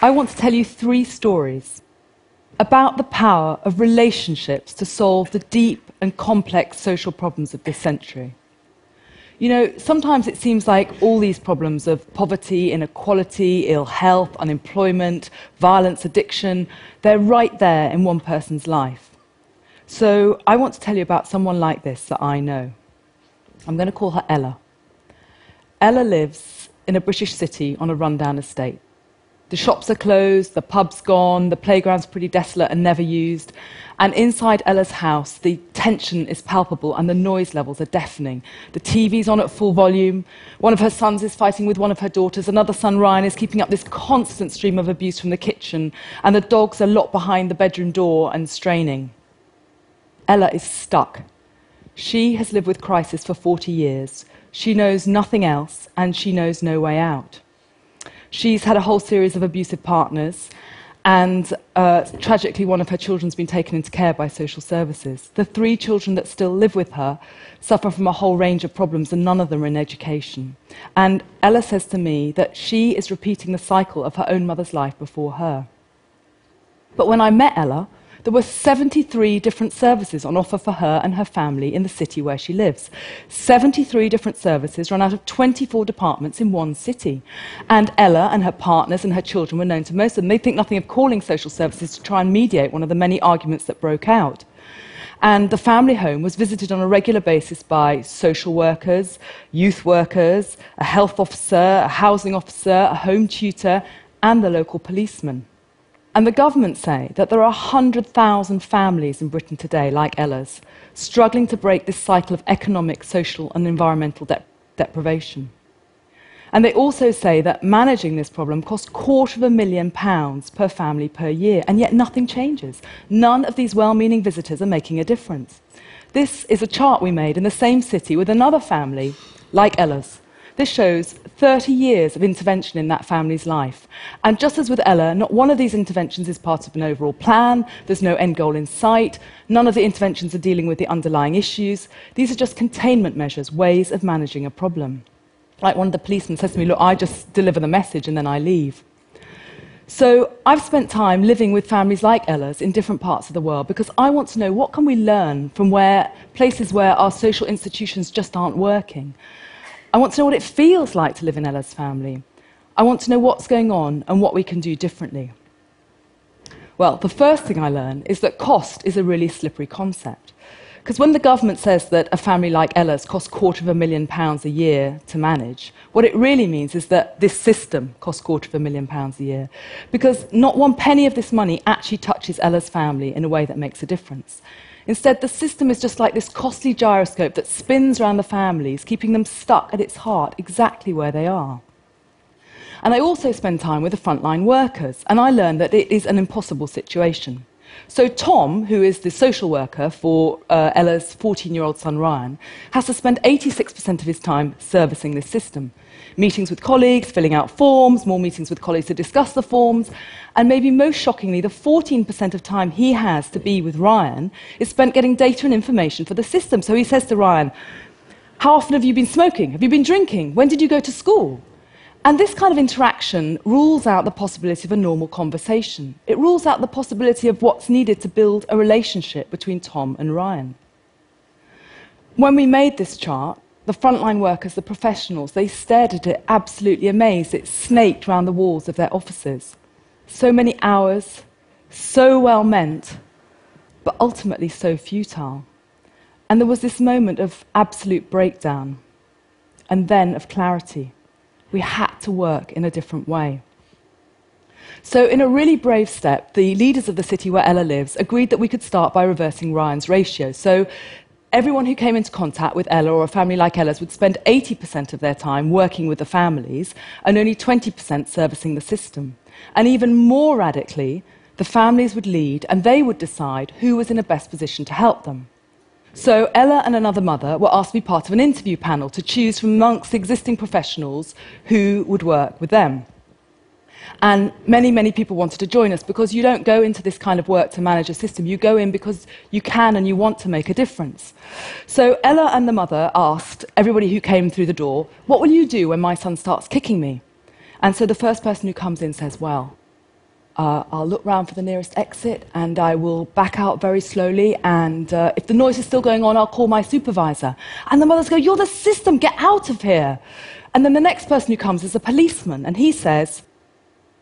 I want to tell you 3 stories about the power of relationships to solve the deep and complex social problems of this century. You know, sometimes it seems like all these problems of poverty, inequality, ill health, unemployment, violence, addiction, they're right there in one person's life. So I want to tell you about someone like this that I know. I'm going to call her Ella. Ella lives in a British city on a rundown estate. The shops are closed, the pub's gone, the playground's pretty desolate and never used. And inside Ella's house, the tension is palpable and the noise levels are deafening. The TV's on at full volume. One of her sons is fighting with one of her daughters. Another son, Ryan, is keeping up this constant stream of abuse from the kitchen. And the dogs are locked behind the bedroom door and straining. Ella is stuck. She has lived with crisis for 40 years. She knows nothing else, and she knows no way out. She's had a whole series of abusive partners, and tragically, one of her children's been taken into care by social services. The 3 children that still live with her suffer from a whole range of problems, and none of them are in education. And Ella says to me that she is repeating the cycle of her own mother's life before her. But when I met Ella, there were 73 different services on offer for her and her family in the city where she lives. 73 different services run out of 24 departments in one city. And Ella and her partners and her children were known to most of them. They think nothing of calling social services to try and mediate one of the many arguments that broke out. And the family home was visited on a regular basis by social workers, youth workers, a health officer, a housing officer, a home tutor, and the local policeman. And the government say that there are 100,000 families in Britain today, like Ella's, struggling to break this cycle of economic, social and environmental deprivation. And they also say that managing this problem costs £250,000 per family per year, and yet nothing changes. None of these well-meaning visitors are making a difference. This is a chart we made in the same city with another family, like Ella's. This shows 30 years of intervention in that family's life. And just as with Ella, not one of these interventions is part of an overall plan. There's no end goal in sight. None of the interventions are dealing with the underlying issues. These are just containment measures, ways of managing a problem. Like one of the policemen says to me, look, I just deliver the message and then I leave. So I've spent time living with families like Ella's in different parts of the world because I want to know what can we learn from places where our social institutions just aren't working. I want to know what it feels like to live in Ella's family. I want to know what's going on and what we can do differently. Well, the first thing I learned is that cost is a really slippery concept. Because when the government says that a family like Ella's costs £250,000 a year to manage, what it really means is that this system costs £250,000 a year. Because not one penny of this money actually touches Ella's family in a way that makes a difference. Instead, the system is just like this costly gyroscope that spins around the families, keeping them stuck at its heart exactly where they are. And I also spend time with the frontline workers, and I learned that it is an impossible situation. So Tom, who is the social worker for Ella's 14-year-old son Ryan, has to spend 86% of his time servicing this system. Meetings with colleagues, filling out forms, more meetings with colleagues to discuss the forms, and maybe most shockingly, the 14% of time he has to be with Ryan is spent getting data and information for the system. So he says to Ryan, how often have you been smoking? Have you been drinking? When did you go to school? And this kind of interaction rules out the possibility of a normal conversation. It rules out the possibility of what's needed to build a relationship between Tom and Ryan. When we made this chart, the frontline workers, the professionals, they stared at it absolutely amazed. It snaked round the walls of their offices. So many hours, so well meant, but ultimately so futile. And there was this moment of absolute breakdown, and then of clarity. We had to work in a different way. So in a really brave step, the leaders of the city where Ella lives agreed that we could start by reversing Ryan's ratio. So everyone who came into contact with Ella or a family like Ella's would spend 80% of their time working with the families and only 20% servicing the system. And even more radically, the families would lead and they would decide who was in the best position to help them. So Ella and another mother were asked to be part of an interview panel to choose from amongst existing professionals who would work with them. And many, many people wanted to join us because you don't go into this kind of work to manage a system. You go in because you can and you want to make a difference. So Ella and the mother asked everybody who came through the door, what will you do when my son starts kicking me? And so the first person who comes in says, well, I'll look round for the nearest exit and I will back out very slowly, and if the noise is still going on, I'll call my supervisor. And the mothers go, "You're the system, get out of here." And then the next person who comes is a policeman, and he says,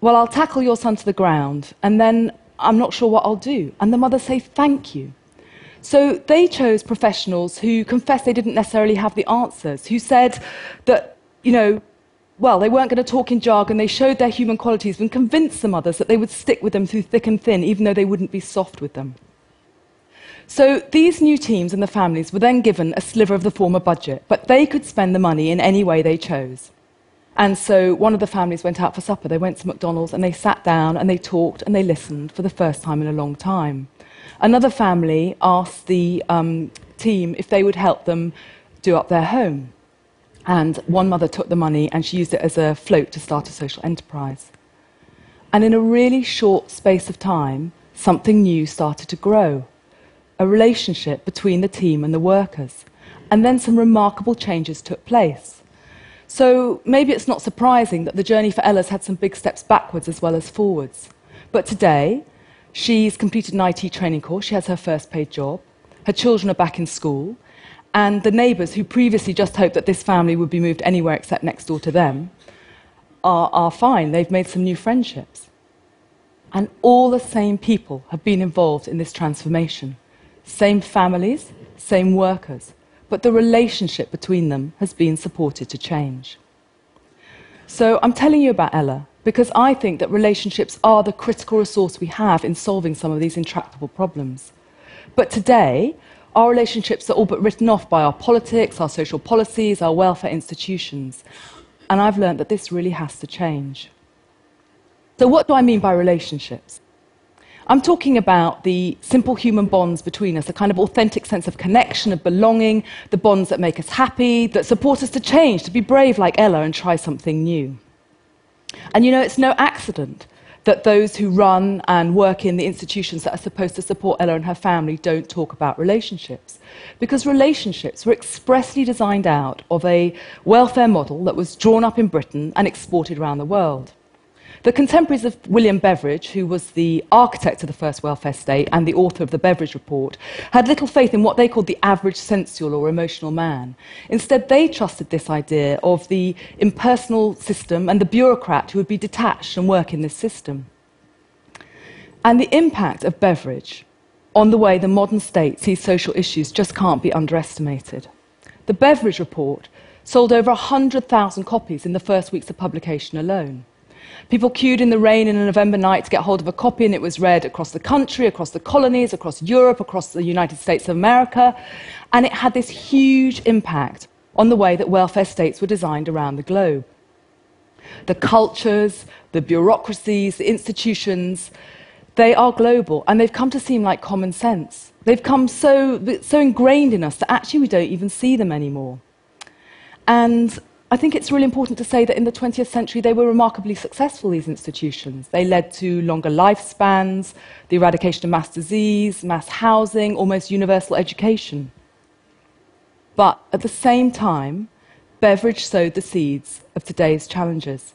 "Well, I'll tackle your son to the ground, and then I'm not sure what I'll do." And the mothers say, "Thank you." So they chose professionals who confessed they didn't necessarily have the answers, who said that, well, they weren't going to talk in jargon, they showed their human qualities and convinced the mothers that they would stick with them through thick and thin, even though they wouldn't be soft with them. So these new teams and the families were then given a sliver of the former budget, but they could spend the money in any way they chose. And so one of the families went out for supper. They went to McDonald's and they sat down and they talked and they listened for the first time in a long time. Another family asked the team if they would help them do up their home. And one mother took the money and she used it as a float to start a social enterprise. And in a really short space of time, something new started to grow. A relationship between the team and the workers. And then some remarkable changes took place. So maybe it's not surprising that the journey for Ella's had some big steps backwards as well as forwards. But today, she's completed an IT training course, she has her first paid job, her children are back in school, and the neighbours who previously just hoped that this family would be moved anywhere except next door to them are fine. They've made some new friendships. And all the same people have been involved in this transformation. Same families, same workers, but the relationship between them has been supported to change. So I'm telling you about Ella because I think that relationships are the critical resource we have in solving some of these intractable problems. But today, our relationships are all but written off by our politics, our social policies, our welfare institutions. And I've learned that this really has to change. So what do I mean by relationships? I'm talking about the simple human bonds between us, a kind of authentic sense of connection, of belonging, the bonds that make us happy, that support us to change, to be brave like Ella and try something new. And it's no accident that those who run and work in the institutions that are supposed to support Ella and her family don't talk about relationships. Because relationships were expressly designed out of a welfare model that was drawn up in Britain and exported around the world. The contemporaries of William Beveridge, who was the architect of the first welfare state and the author of the Beveridge Report, had little faith in what they called the average sensual or emotional man. Instead, they trusted this idea of the impersonal system and the bureaucrat who would be detached and work in this system. And the impact of Beveridge on the way the modern state sees social issues just can't be underestimated. The Beveridge Report sold over 100,000 copies in the first weeks of publication alone. People queued in the rain in a November night to get hold of a copy, and it was read across the country, across the colonies, across Europe, across the United States of America, and it had this huge impact on the way that welfare states were designed around the globe. The cultures, the bureaucracies, the institutions, they are global, and they've come to seem like common sense. They've come so ingrained in us that actually we don't even see them anymore. And I think it's really important to say that in the 20th century they were remarkably successful, these institutions. They led to longer lifespans, the eradication of mass disease, mass housing, almost universal education. But at the same time, Beveridge sowed the seeds of today's challenges.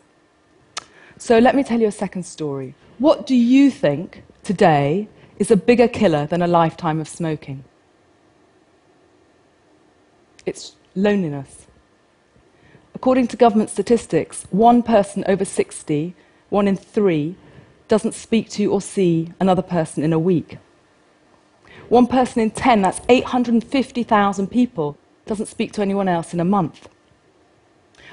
So let me tell you a second story. What do you think today is a bigger killer than a lifetime of smoking? It's loneliness. According to government statistics, one person over 60, 1 in 3, doesn't speak to or see another person in a week. One person in 10, that's 850,000 people, doesn't speak to anyone else in a month.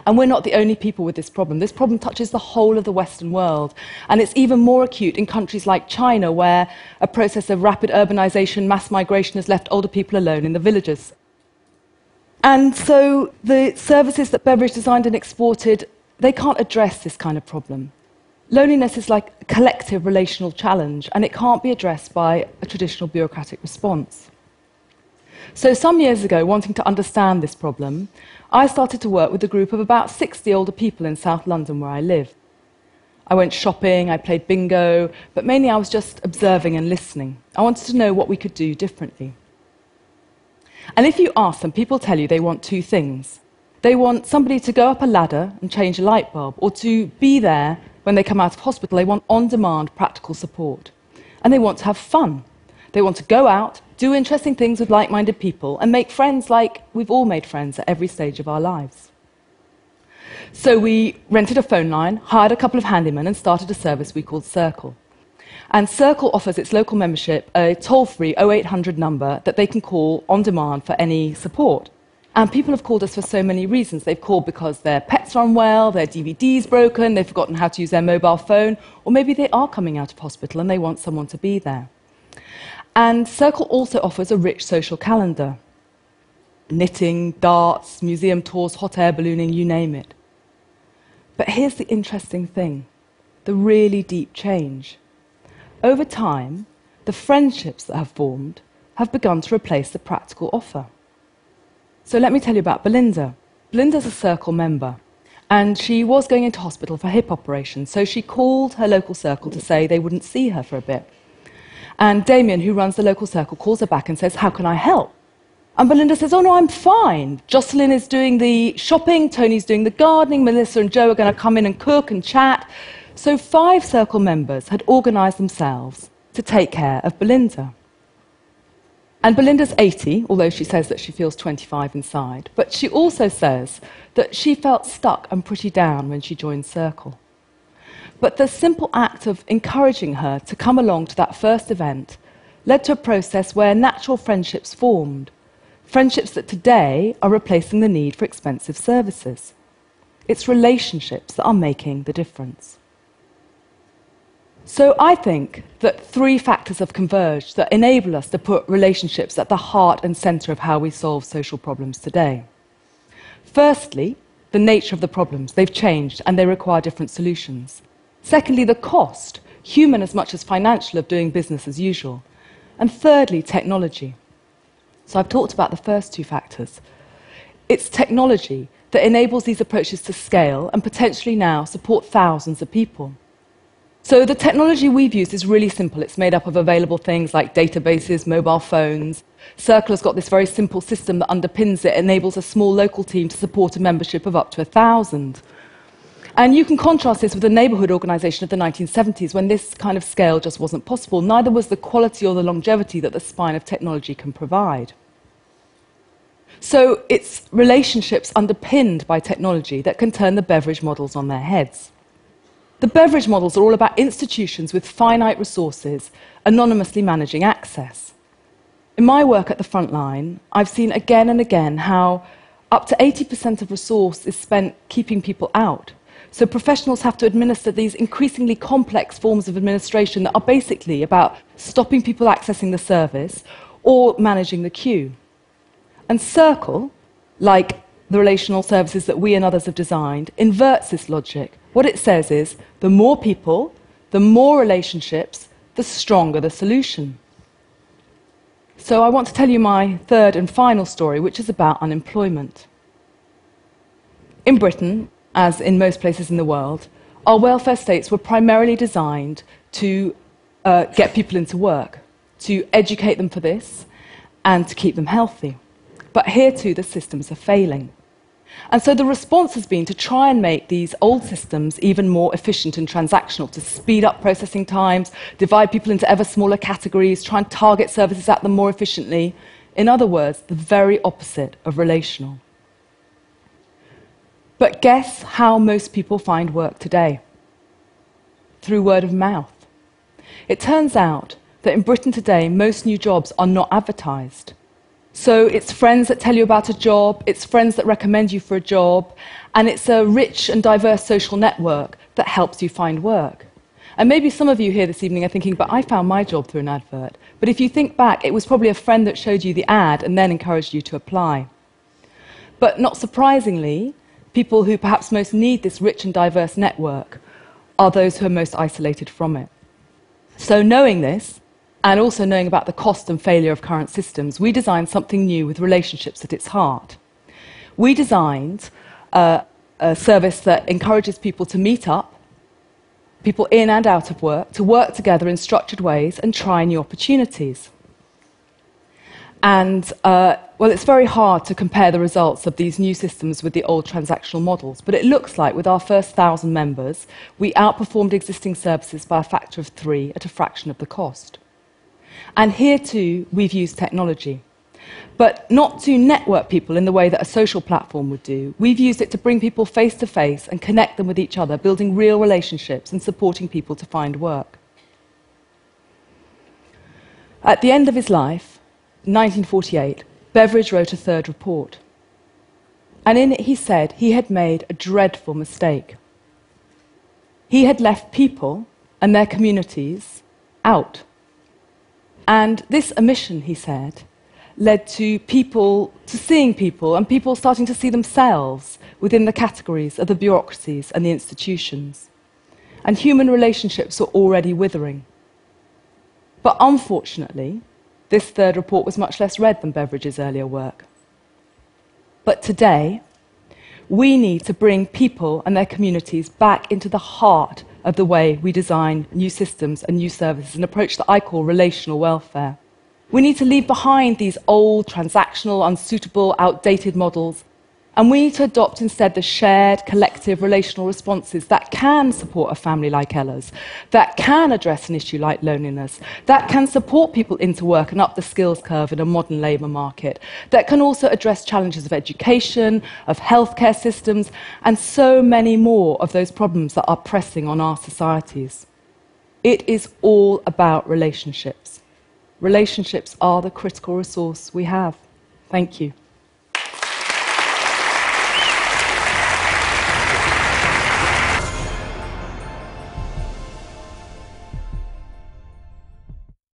And we're not the only people with this problem. This problem touches the whole of the Western world. And it's even more acute in countries like China, where a process of rapid urbanization, mass migration has left older people alone in the villages. And so the services that Beveridge designed and exported, they can't address this kind of problem. Loneliness is like a collective relational challenge, and it can't be addressed by a traditional bureaucratic response. So some years ago, wanting to understand this problem, I started to work with a group of about 60 older people in South London where I live. I went shopping, I played bingo, but mainly I was just observing and listening. I wanted to know what we could do differently. And if you ask them, people tell you they want two things. They want somebody to go up a ladder and change a light bulb, or to be there when they come out of hospital, they want on-demand practical support. And they want to have fun. They want to go out, do interesting things with like-minded people, and make friends like we've all made friends at every stage of our lives. So we rented a phone line, hired a couple of handymen, and started a service we called Circle. And Circle offers its local membership a toll-free 0800 number that they can call on demand for any support. And people have called us for so many reasons. They've called because their pets are unwell, their DVD's broken, they've forgotten how to use their mobile phone, or maybe they are coming out of hospital and they want someone to be there. And Circle also offers a rich social calendar. Knitting, darts, museum tours, hot air ballooning, you name it. But here's the interesting thing, the really deep change. Over time, the friendships that have formed have begun to replace the practical offer. So let me tell you about Belinda. Belinda's a Circle member, and she was going into hospital for a hip operation, so she called her local Circle to say they wouldn't see her for a bit. And Damien, who runs the local Circle, calls her back and says, "How can I help?" And Belinda says, "Oh no, I'm fine. Jocelyn is doing the shopping, Tony's doing the gardening, Melissa and Joe are going to come in and cook and chat." So 5 Circle members had organised themselves to take care of Belinda. And Belinda's 80, although she says that she feels 25 inside, but she also says that she felt stuck and pretty down when she joined Circle. But the simple act of encouraging her to come along to that first event led to a process where natural friendships formed, friendships that today are replacing the need for expensive services. It's relationships that are making the difference. So I think that 3 factors have converged that enable us to put relationships at the heart and centre of how we solve social problems today. Firstly, the nature of the problems. They've changed and they require different solutions. Secondly, the cost, human as much as financial, of doing business as usual. And thirdly, technology. So I've talked about the first 2 factors. It's technology that enables these approaches to scale and potentially now support thousands of people. So the technology we've used is really simple. It's made up of available things like databases, mobile phones. Circle has got this very simple system that underpins it, enables a small local team to support a membership of up to 1,000. And you can contrast this with the neighbourhood organisation of the 1970s, when this kind of scale just wasn't possible. Neither was the quality or the longevity that the spine of technology can provide. So it's relationships underpinned by technology that can turn the beverage models on their heads. The beverage models are all about institutions with finite resources anonymously managing access. In my work at the front line, I've seen again and again how up to 80% of resource is spent keeping people out. So professionals have to administer these increasingly complex forms of administration that are basically about stopping people accessing the service or managing the queue. And Circle, like the relational services that we and others have designed, inverts this logic. What it says is, the more people, the more relationships, the stronger the solution. So I want to tell you my third and final story, which is about unemployment. In Britain, as in most places in the world, our welfare states were primarily designed to get people into work, to educate them for this, and to keep them healthy. But here too, the systems are failing. And so the response has been to try and make these old systems even more efficient and transactional, to speed up processing times, divide people into ever smaller categories, try and target services at them more efficiently. In other words, the very opposite of relational. But guess how most people find work today? Through word of mouth. It turns out that in Britain today, most new jobs are not advertised. So it's friends that tell you about a job, it's friends that recommend you for a job, and it's a rich and diverse social network that helps you find work. And maybe some of you here this evening are thinking, but I found my job through an advert. But if you think back, it was probably a friend that showed you the ad and then encouraged you to apply. But not surprisingly, people who perhaps most need this rich and diverse network are those who are most isolated from it. So knowing this, and also knowing about the cost and failure of current systems, we designed something new with relationships at its heart. We designed a service that encourages people to meet up, people in and out of work, to work together in structured ways and try new opportunities. And, well, it's very hard to compare the results of these new systems with the old transactional models, but it looks like with our first 1,000 members, we outperformed existing services by a factor of 3 at a fraction of the cost. And here, too, we've used technology. But not to network people in the way that a social platform would do. We've used it to bring people face to face and connect them with each other, building real relationships and supporting people to find work. At the end of his life, 1948, Beveridge wrote a third report. And in it he said he had made a dreadful mistake. He had left people and their communities out. And this omission, he said, led to people, to seeing people, and people starting to see themselves within the categories of the bureaucracies and the institutions. And human relationships were already withering. But unfortunately, this third report was much less read than Beveridge's earlier work. But today, we need to bring people and their communities back into the heart of the way we design new systems and new services, an approach that I call relational welfare. We need to leave behind these old, transactional, unsuitable, outdated models, and we need to adopt instead the shared, collective, relational responses that can support a family like Ella's, that can address an issue like loneliness, that can support people into work and up the skills curve in a modern labour market, that can also address challenges of education, of healthcare systems, and so many more of those problems that are pressing on our societies. It is all about relationships. Relationships are the critical resource we have. Thank you.